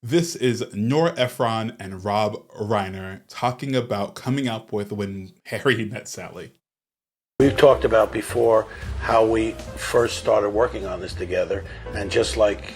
This is Nora Ephron and Rob Reiner talking about coming up with When Harry Met Sally. We've talked about before how we first started working on this together, and just like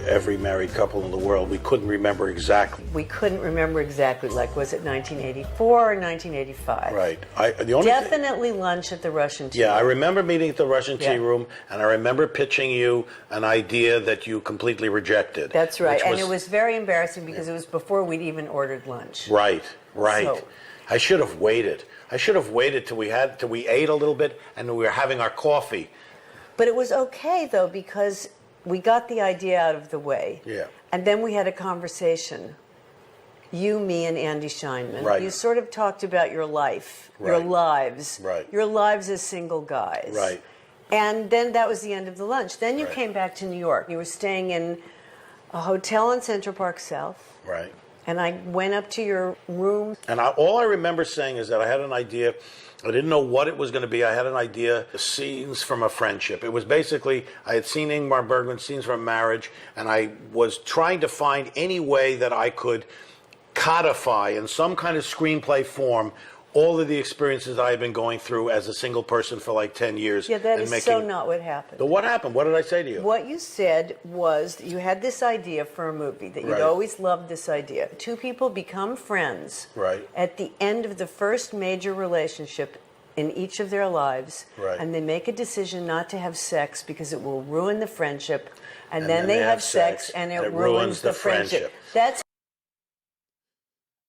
every married couple in the world, we couldn't remember exactly. We couldn't remember exactly, like was it 1984 or 1985? Right. Definitely lunch at the Russian Tea Room. I remember meeting at the Russian Tea Yeah. Room, and I remember pitching you an idea that you completely rejected. That's right, and it was very embarrassing because it was before we'd even ordered lunch. Right. So- I should have waited. I should have waited till we ate a little bit and we were having our coffee. But it was okay, though, because we got the idea out of the way. Yeah. And then we had a conversation. You, me, and Andy Scheinman. Right. You sort of talked about your life, your Right. lives. Right. Your lives as single guys. Right. And then that was the end of the lunch. Then you Right. came back to New York. You were staying in a hotel in Central Park South. Right. And I went up to your room. And all I remember saying is that I had an idea. I didn't know what it was going to be. I had an idea, scenes from a friendship. It was basically, I had seen Ingmar Bergman, scenes from marriage, and I was trying to find any way that I could codify in some kind of screenplay form all of the experiences I had been going through as a single person for like 10 years. Yeah, that and is so not what happened. So what happened? What did I say to you? What you said was that you had this idea for a movie, that you'd Right. always loved this idea. Two people become friends Right. at the end of the first major relationship in each of their lives, Right. and they make a decision not to have sex because it will ruin the friendship, and then they have sex and it ruins the friendship. That's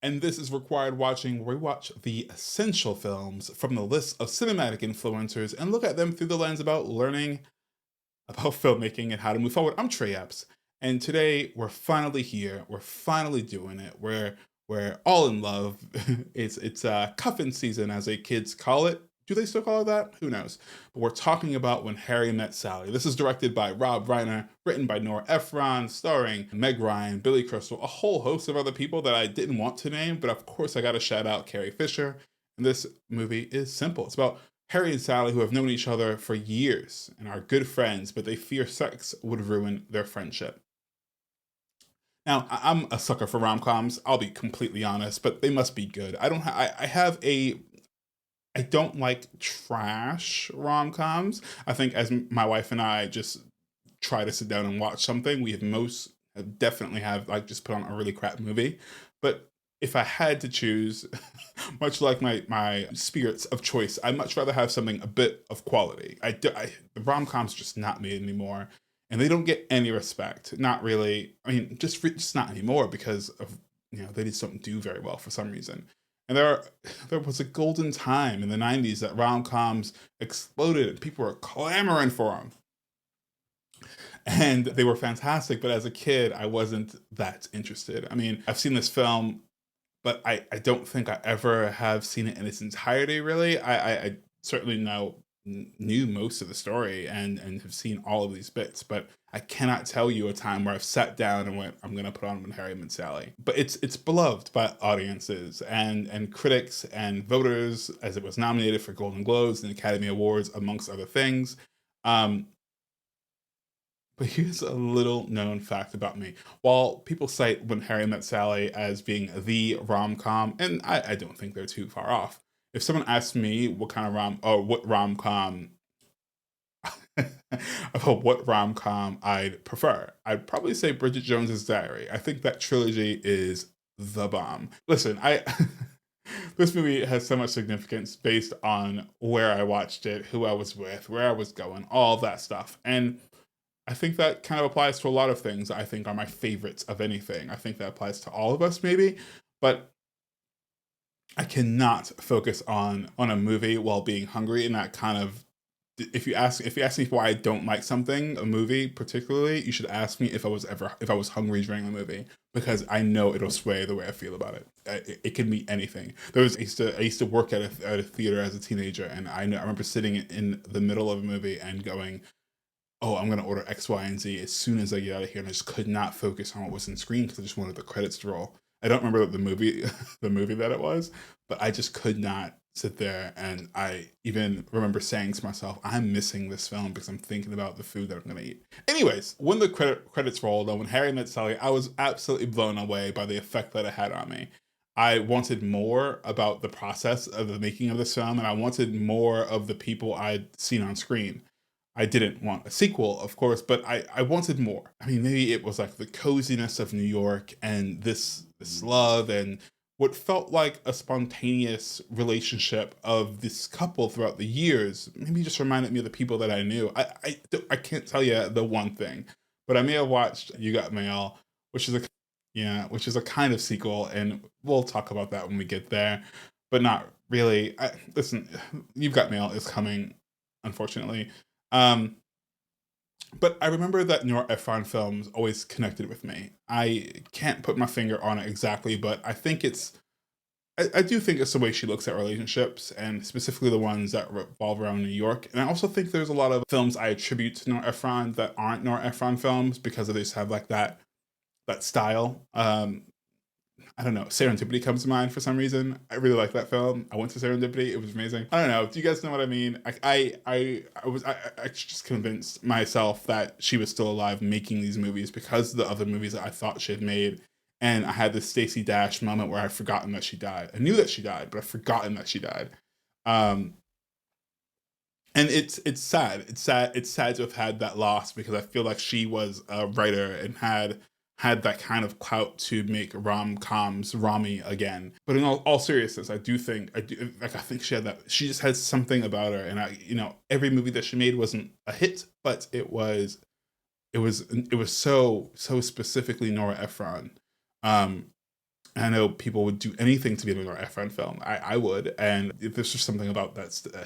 And this is required watching, where we watch the essential films from the list of cinematic influencers and look at them through the lens about learning about filmmaking and how to move forward. I'm Trey Epps, and today we're finally here. We're finally doing it. We're all in love. It's cuffing season, as the kids call it. Do they still call it that? Who knows? But we're talking about When Harry Met Sally. This is directed by Rob Reiner, written by Nora Ephron, starring Meg Ryan, Billy Crystal, a whole host of other people that I didn't want to name, but of course I gotta shout out Carrie Fisher. And this movie is simple. It's about Harry and Sally, who have known each other for years and are good friends, but they fear sex would ruin their friendship. Now, I'm a sucker for rom-coms, I'll be completely honest, but they must be good. I don't like trash rom-coms. I think as my wife and I just try to sit down and watch something, we have definitely have like just put on a really crap movie. But if I had to choose, much like my spirits of choice, I'd much rather have something a bit of quality. The rom-coms just not made anymore, and they don't get any respect. Not really. I mean, just not anymore because of they just don't do very well for some reason. And there was a golden time in the 90s that rom-coms exploded and people were clamoring for them. And they were fantastic, but as a kid, I wasn't that interested. I mean, I've seen this film, but I don't think I ever have seen it in its entirety, really. I certainly knew most of the story and have seen all of these bits, but I cannot tell you a time where I've sat down and went, I'm going to put on When Harry Met Sally. But it's beloved by audiences and critics and voters, as it was nominated for Golden Globes and Academy Awards, amongst other things. But here's a little known fact about me. While people cite When Harry Met Sally as being the rom-com, and I don't think they're too far off. If someone asked me what rom-com I'd prefer, I'd probably say Bridget Jones's Diary. I think that trilogy is the bomb. Listen, this movie has so much significance based on where I watched it, who I was with, where I was going, all that stuff. And I think that kind of applies to a lot of things I think are my favorites of anything. I think that applies to all of us, maybe, but I cannot focus on a movie while being hungry, and that kind of, if you ask me why I don't like something, a movie particularly, you should ask me if I was hungry during the movie, because I know it'll sway the way I feel about it. It can be anything. I used to work at a theater as a teenager, and I remember sitting in the middle of a movie and going, oh, I'm going to order X, Y, and Z as soon as I get out of here, and I just could not focus on what was in screen because I just wanted the credits to roll. I don't remember the movie that it was, but I just could not sit there, and I even remember saying to myself, I'm missing this film because I'm thinking about the food that I'm going to eat. Anyways, when the credits rolled and when Harry Met Sally, I was absolutely blown away by the effect that it had on me. I wanted more about the process of the making of this film, and I wanted more of the people I'd seen on screen. I didn't want a sequel, of course, but I wanted more. I mean, maybe it was like the coziness of New York and this love and what felt like a spontaneous relationship of this couple throughout the years. Maybe just reminded me of the people that I knew. I can't tell you the one thing, but I may have watched You Got Mail, which is a which is a kind of sequel, and we'll talk about that when we get there, but not really. Listen, You've Got Mail is coming, unfortunately. Um, but I remember that Nora Ephron films always connected with me. I can't put my finger on it exactly, but I do think it's the way she looks at relationships, and specifically the ones that revolve around New York. And I also think there's a lot of films I attribute to Nora Ephron that aren't Nora Ephron films because they just have like that style. I don't know. Serendipity comes to mind for some reason. I really like that film. I went to Serendipity. It was amazing. I don't know. Do you guys know what I mean? I just convinced myself that she was still alive making these movies because of the other movies that I thought she had made. And I had this Stacey Dash moment where I'd forgotten that she died. I knew that she died, but I'd forgotten that she died. Um, and it's sad. It's sad. It's sad to have had that loss because I feel like she was a writer and had that kind of clout to make rom-coms Rami again. But in all seriousness, I think she had that. She just had something about her, and every movie that she made wasn't a hit, but it was so specifically Nora Ephron. Um, I know people would do anything to be in a Nora Ephron film. I would, and there's just something about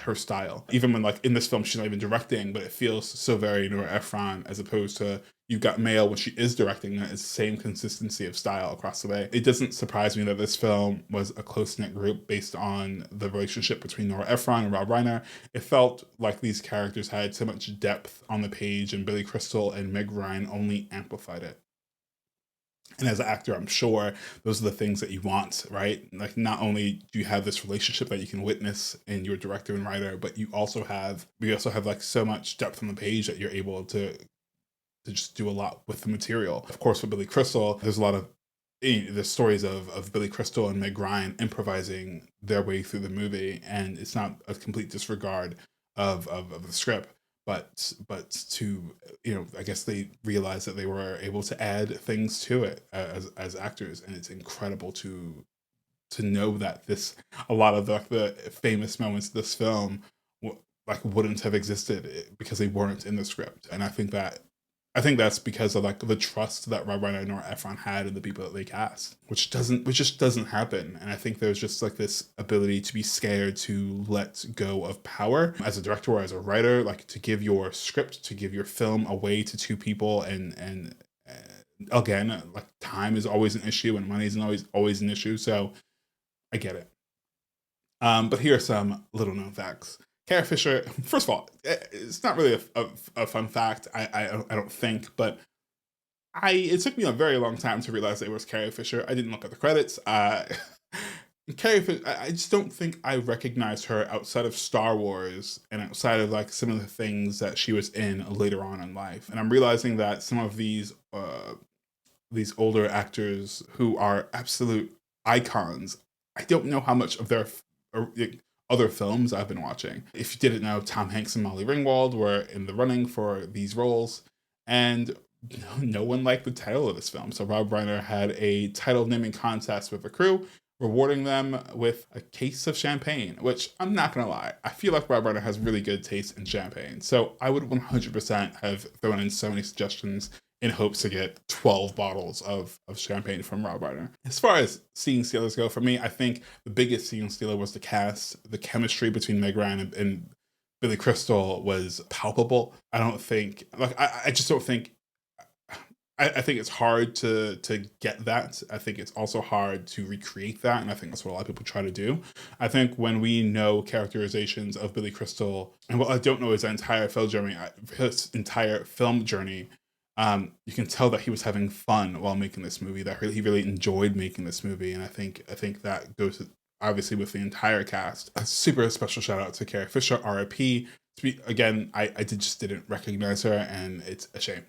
her style. Even when like in this film she's not even directing, but it feels so very Nora Ephron as opposed to You've Got Mail when she is directing. It's the same consistency of style across the way. It doesn't surprise me that this film was a close knit group based on the relationship between Nora Ephron and Rob Reiner. It felt like these characters had so much depth on the page, and Billy Crystal and Meg Ryan only amplified it. And as an actor, I'm sure those are the things that you want, right? Like, not only do you have this relationship that you can witness in your director and writer, but we also have like so much depth on the page that you're able to just do a lot with the material. Of course, with Billy Crystal, there's a lot of the stories of Billy Crystal and Meg Ryan improvising their way through the movie, and it's not a complete disregard of the script. But to I guess they realized that they were able to add things to it as actors, and it's incredible to know that a lot of the famous moments of this film wouldn't have existed because they weren't in the script. And I think that's because of like the trust that Rob Reiner and Nora Ephron had in the people that they cast, which just doesn't happen. And I think there's just like this ability to be scared to let go of power as a director or as a writer, like to give your script, to give your film away to two people, and again, like time is always an issue and money is always an issue. So I get it. But here are some little known facts. Carrie Fisher, first of all, it's not really a fun fact, I don't think, but it took me a very long time to realize that it was Carrie Fisher. I didn't look at the credits. Carrie Fisher, I just don't think I recognized her outside of Star Wars and outside of like some of the things that she was in later on in life. And I'm realizing that some of these older actors who are absolute icons, I don't know how much of their other films I've been watching. If you didn't know, Tom Hanks and Molly Ringwald were in the running for these roles, and no one liked the title of this film. So Rob Reiner had a title naming contest with the crew, rewarding them with a case of champagne, which I'm not gonna lie, I feel like Rob Reiner has really good taste in champagne. So I would 100% have thrown in so many suggestions in hopes to get 12 bottles of champagne from Rob Reiner. As far as scene stealers go, for me, I think the biggest scene stealer was the cast. The chemistry between Meg Ryan and Billy Crystal was palpable. I don't think, like, I just don't think, I think it's hard to get that. I think it's also hard to recreate that, and I think that's what a lot of people try to do. I think when we know characterizations of Billy Crystal, and what I don't know is his entire film journey, you can tell that he was having fun while making this movie, that he really enjoyed making this movie, and I think that goes obviously with the entire cast. A super special shout out to Carrie Fisher, RIP. Again, I just didn't recognize her, and it's a shame.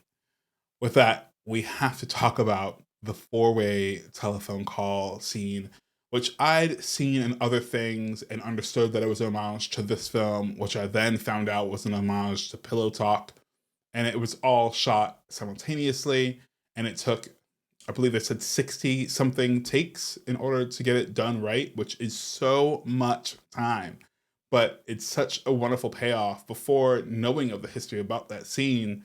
With that, we have to talk about the four-way telephone call scene, which I'd seen in other things and understood that it was an homage to this film, which I then found out was an homage to Pillow Talk. And it was all shot simultaneously, and it took, I believe they said 60 something takes in order to get it done right, which is so much time. But it's such a wonderful payoff. Before knowing of the history about that scene,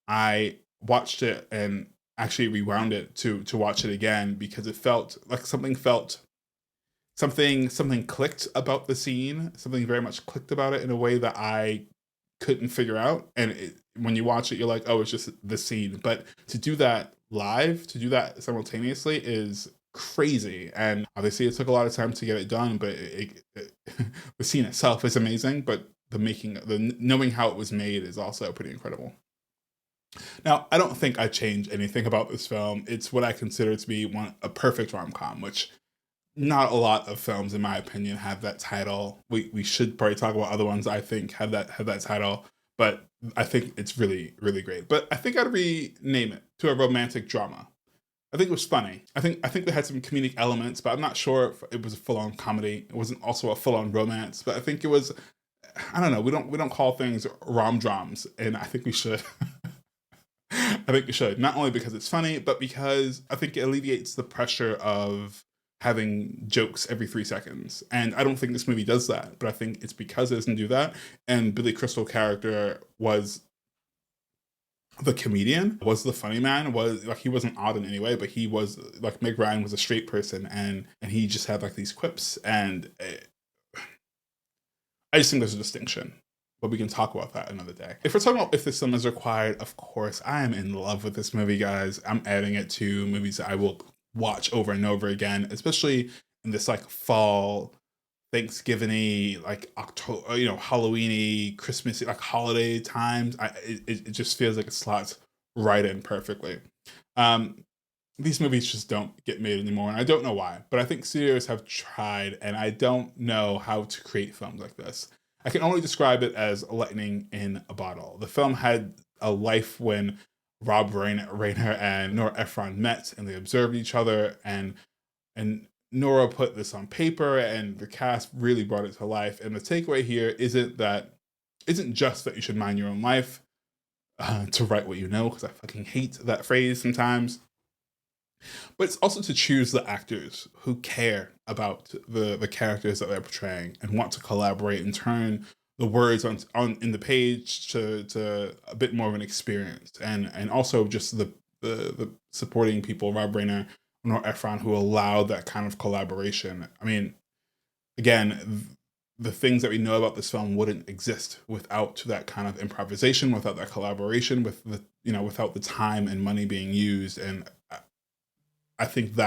I watched it and actually rewound it to watch it again, because it felt like something clicked about the scene. Something very much clicked about it in a way that I couldn't figure out. And when you watch it, you're like, oh, it's just the scene. But to do that live, to do that simultaneously, is crazy. And obviously, it took a lot of time to get it done. But the scene itself is amazing. But knowing how it was made is also pretty incredible. Now, I don't think I change anything about this film. It's what I consider to be a perfect rom-com, which not a lot of films, in my opinion, have that title. We should probably talk about other ones I think have that title, but I think it's really, really great. But I think I'd rename it to a romantic drama. I think it was funny. I think they had some comedic elements, but I'm not sure if it was a full-on comedy. It wasn't also a full-on romance, but I think it was. I don't know. We don't call things rom-droms, and I think we should. I think you should, not only because it's funny, but because I think it alleviates the pressure of having jokes every 3 seconds. And I don't think this movie does that, but I think it's because it doesn't do that. And Billy Crystal character was the comedian, was the funny man, was like, he wasn't odd in any way, but he was like, Meg Ryan was a straight person, and he just had like these quips, and I just think there's a distinction. But we can talk about that another day. If we're talking about if this film is required, of course, I am in love with this movie, guys. I'm adding it to movies that I will watch over and over again, especially in this like fall, Thanksgiving-y, like October, Halloween-y, Christmas-y, like holiday times. It just feels like it slots right in perfectly. These movies just don't get made anymore, and I don't know why. But I think studios have tried, and I don't know how to create films like this. I can only describe it as lightning in a bottle. The film had a life when Rob Reiner and Nora Ephron met, and they observed each other, and Nora put this on paper, and the cast really brought it to life. And the takeaway here isn't just that you should mind your own life, to write what you know, because I fucking hate that phrase sometimes. But it's also to choose the actors who care about the characters that they're portraying and want to collaborate and turn the words on in the page to a bit more of an experience, and also just the supporting people, Rob Reiner, Nora Ephron, who allowed that kind of collaboration. I mean, again, the things that we know about this film wouldn't exist without that kind of improvisation, without that collaboration, without the time and money being used. And I think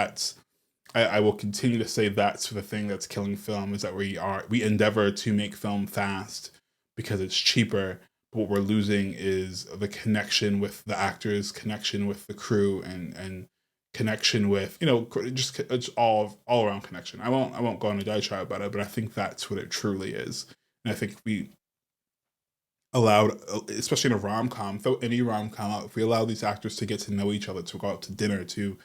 I will continue to say that's the thing that's killing film, is that we endeavor to make film fast because it's cheaper, but what we're losing is the connection with the actors, connection with the crew, and connection with just it's all around connection. I won't go on a diatribe about it, but I think that's what it truly is. And I think we allowed, especially in a rom-com, throw any rom-com out, if we allow these actors to get to know each other, to go out to dinner, to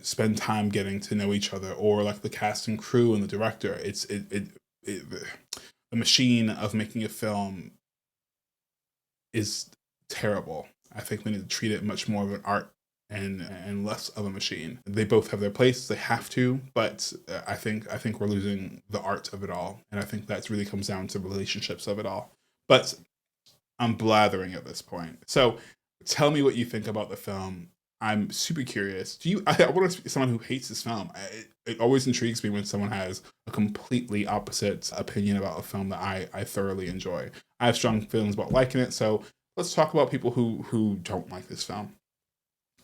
spend time getting to know each other, or like the cast and crew and the director, the machine of making a film is terrible. I think we need to treat it much more of an art and less of a machine. They both have their place, they have to, but I think we're losing the art of it all, and I think that really comes down to relationships of it all. But I'm blathering at this point. So tell me what you think about the film. I'm super curious. I want to be someone who hates this film. It always intrigues me when someone has a completely opposite opinion about a film that I thoroughly enjoy. I have strong feelings about liking it, so let's talk about people who don't like this film.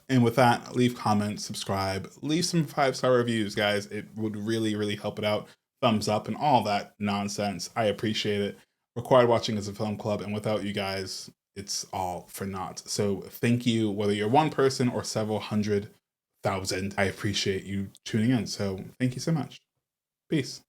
And with that, leave comments, subscribe, leave some 5-star reviews, guys. It would really, really help it out. Thumbs up and all that nonsense. I appreciate it. Required watching is a film club, and without you guys, it's all for naught. So thank you, whether you're one person or several 100,000. I appreciate you tuning in. So thank you so much. Peace.